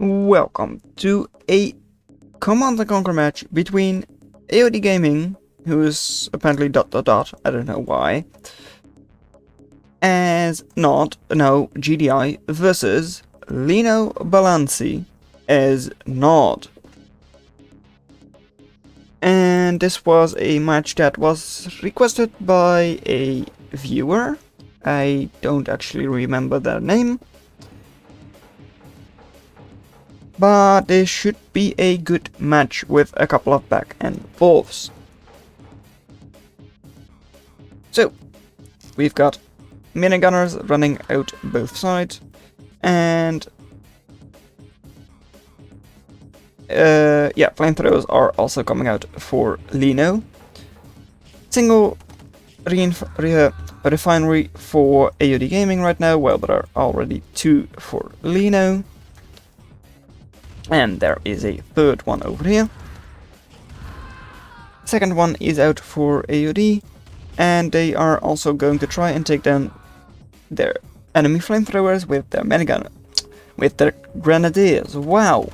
Welcome to a Command & Conquer match between AOD Gaming, who is apparently ... I don't know why, as GDI versus Lino Bollansee as Nod. And this was a match that was requested by a viewer. I don't actually remember their name, but this should be a good match with a couple of back and forths. So, we've got minigunners running out both sides, and flamethrowers are also coming out for Lino. Single refinery for AOD Gaming right now, well, there are already two for Lino. And there is a third one over here. Second one is out for AOD, and they are also going to try and take down their enemy flamethrowers with their minigun, with their grenadiers. Wow!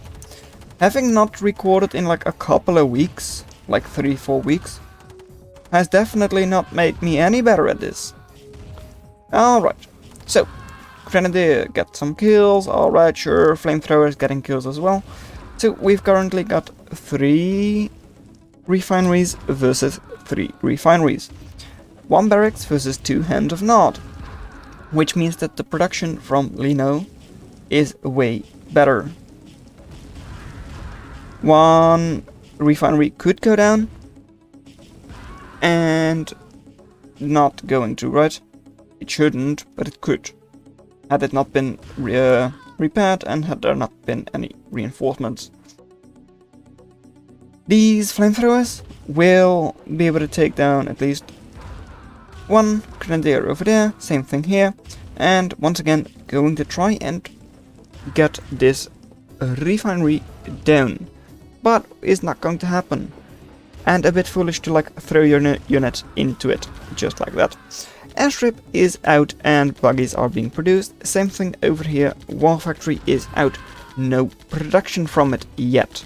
Having not recorded in like a couple of weeks, like 3-4 weeks, has definitely not made me any better at this. Alright, so Grenadier get some kills, alright, sure, flamethrowers getting kills as well. So we've currently got 3 refineries versus 3 refineries. 1 barracks versus 2 Hand of Nod, which means that the production from Lino is way better. 1 refinery could go down, and not going to, right? It shouldn't, but it could. Had it not been repaired and had there not been any reinforcements. These flamethrowers will be able to take down at least 1 grenadier over there, same thing here, and once again going to try and get this refinery down. But it's not going to happen. And a bit foolish to like throw your unit into it, just like that. Airstrip is out and buggies are being produced. Same thing over here, War Factory is out. No production from it yet.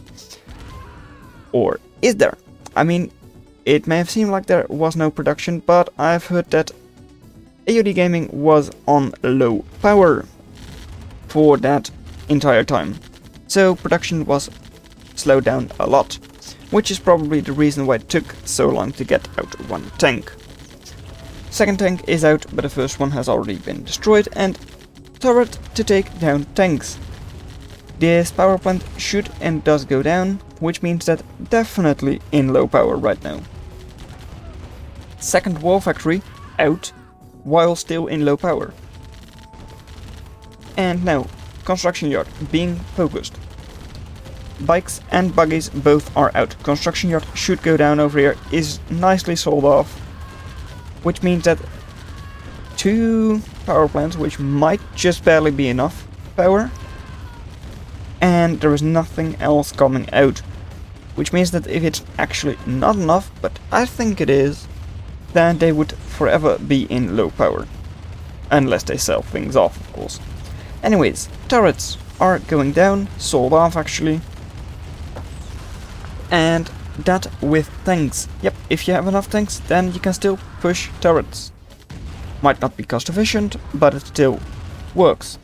Or is there? I mean, it may have seemed like there was no production, but I've heard that AOD Gaming was on low power for that entire time. So production was slowed down a lot, which is probably the reason why it took so long to get out 1 tank. Second tank is out, but the first one has already been destroyed, and turret to take down tanks. This power plant should and does go down, which means that definitely in low power right now. Second wall factory out, while still in low power. And now, construction yard being focused. Bikes and buggies both are out. Construction yard should go down over here, is nicely sold off. Which means that 2 power plants, which might just barely be enough power, and there is nothing else coming out. Which means that if it's actually not enough, but I think it is, then they would forever be in low power. Unless they sell things off, of course. Anyways, turrets are going down, sold off actually. And that with tanks. Yep, if you have enough tanks, then you can still push turrets. Might not be cost efficient, but it still works.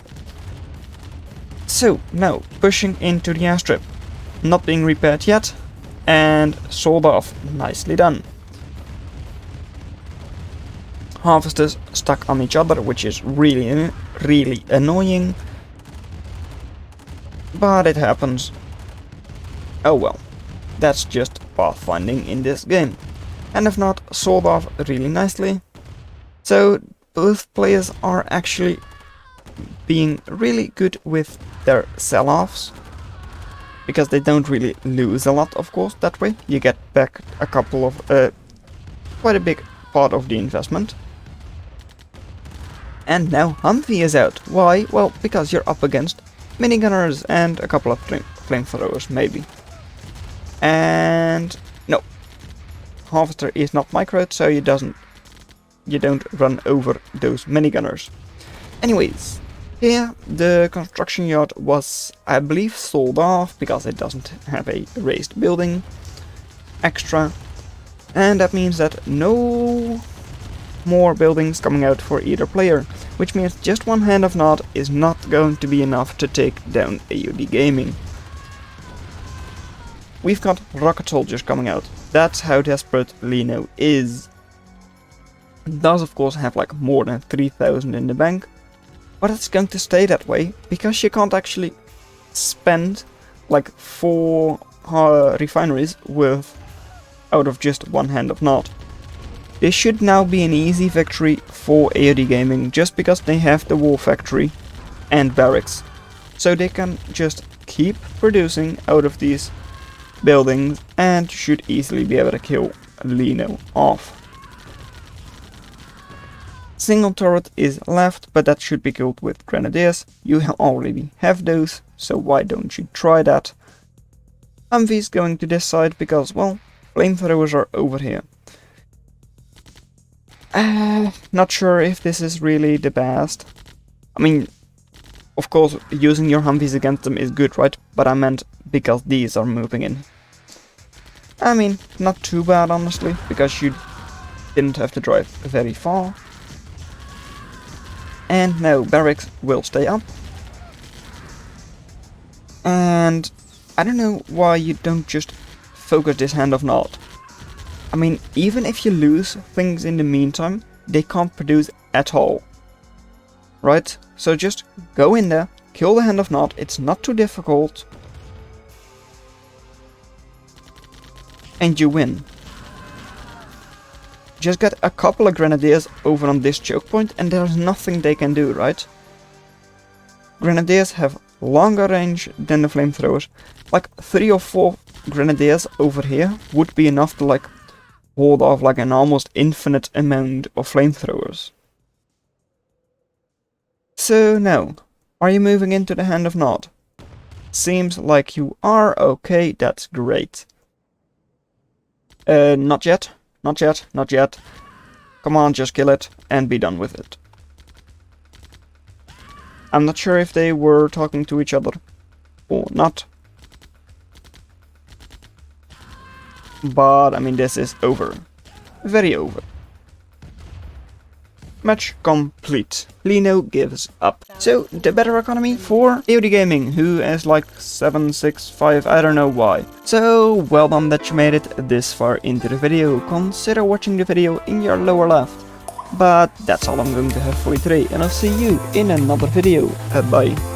So, now, pushing into the airstrip. Not being repaired yet, and sold off. Nicely done. Harvesters stuck on each other, which is really annoying. But it happens. Oh well. That's just pathfinding in this game. And if not, sold off really nicely. So both players are actually being really good with their sell-offs. Because they don't really lose a lot, of course, that way. You get back a couple of, quite a big part of the investment. And now Humvee is out. Why? Well, because you're up against minigunners and a couple of flamethrowers, maybe. And no, Harvester is not microed, so you don't run over those minigunners. Anyways, Here, the construction yard was, I believe, sold off because it doesn't have a raised building extra. And that means that no more buildings coming out for either player, which means just one hand of nod is not going to be enough to take down AOD Gaming. We've got rocket soldiers coming out. That's how desperate Lino is. It does of course have like more than 3,000 in the bank, but it's going to stay that way because she can't actually spend like 4 refineries worth out of just one hand of nod. This should now be an easy victory for AOD Gaming just because they have the war factory and barracks. So they can just keep producing out of these buildings and should easily be able to kill Lino off. Single turret is left, but that should be killed with grenadiers. You already have those, so why don't you try that? Humvee's going to this side because, well, flamethrowers are over here. Not sure if this is really the best. I mean, of course, using your Humvees against them is good, right? But I meant because these are moving in. I mean, not too bad, honestly, because you didn't have to drive very far. And now barracks will stay up. And I don't know why you don't just focus this hand of nod. I mean, even if you lose things in the meantime, they can't produce at all. Right? So just go in there, kill the hand of nod, it's not too difficult. And you win. Just get a couple of grenadiers over on this choke point and there's nothing they can do, right? Grenadiers have longer range than the flamethrowers. Like 3 or 4 grenadiers over here would be enough to like hold off like an almost infinite amount of flamethrowers. So now, are you moving into the hand of nod? Seems like you are. Okay, that's great. Not yet. Not yet, not yet. Come on, just kill it and be done with it. I'm not sure if they were talking to each other or not. But, I mean, this is over. Very over. Match complete. Lino gives up. So, the better economy for AOD Gaming, who is like 765, I don't know why. So, well done that you made it this far into the video. Consider watching the video in your lower left. But that's all I'm going to have for you today, and I'll see you in another video. Bye.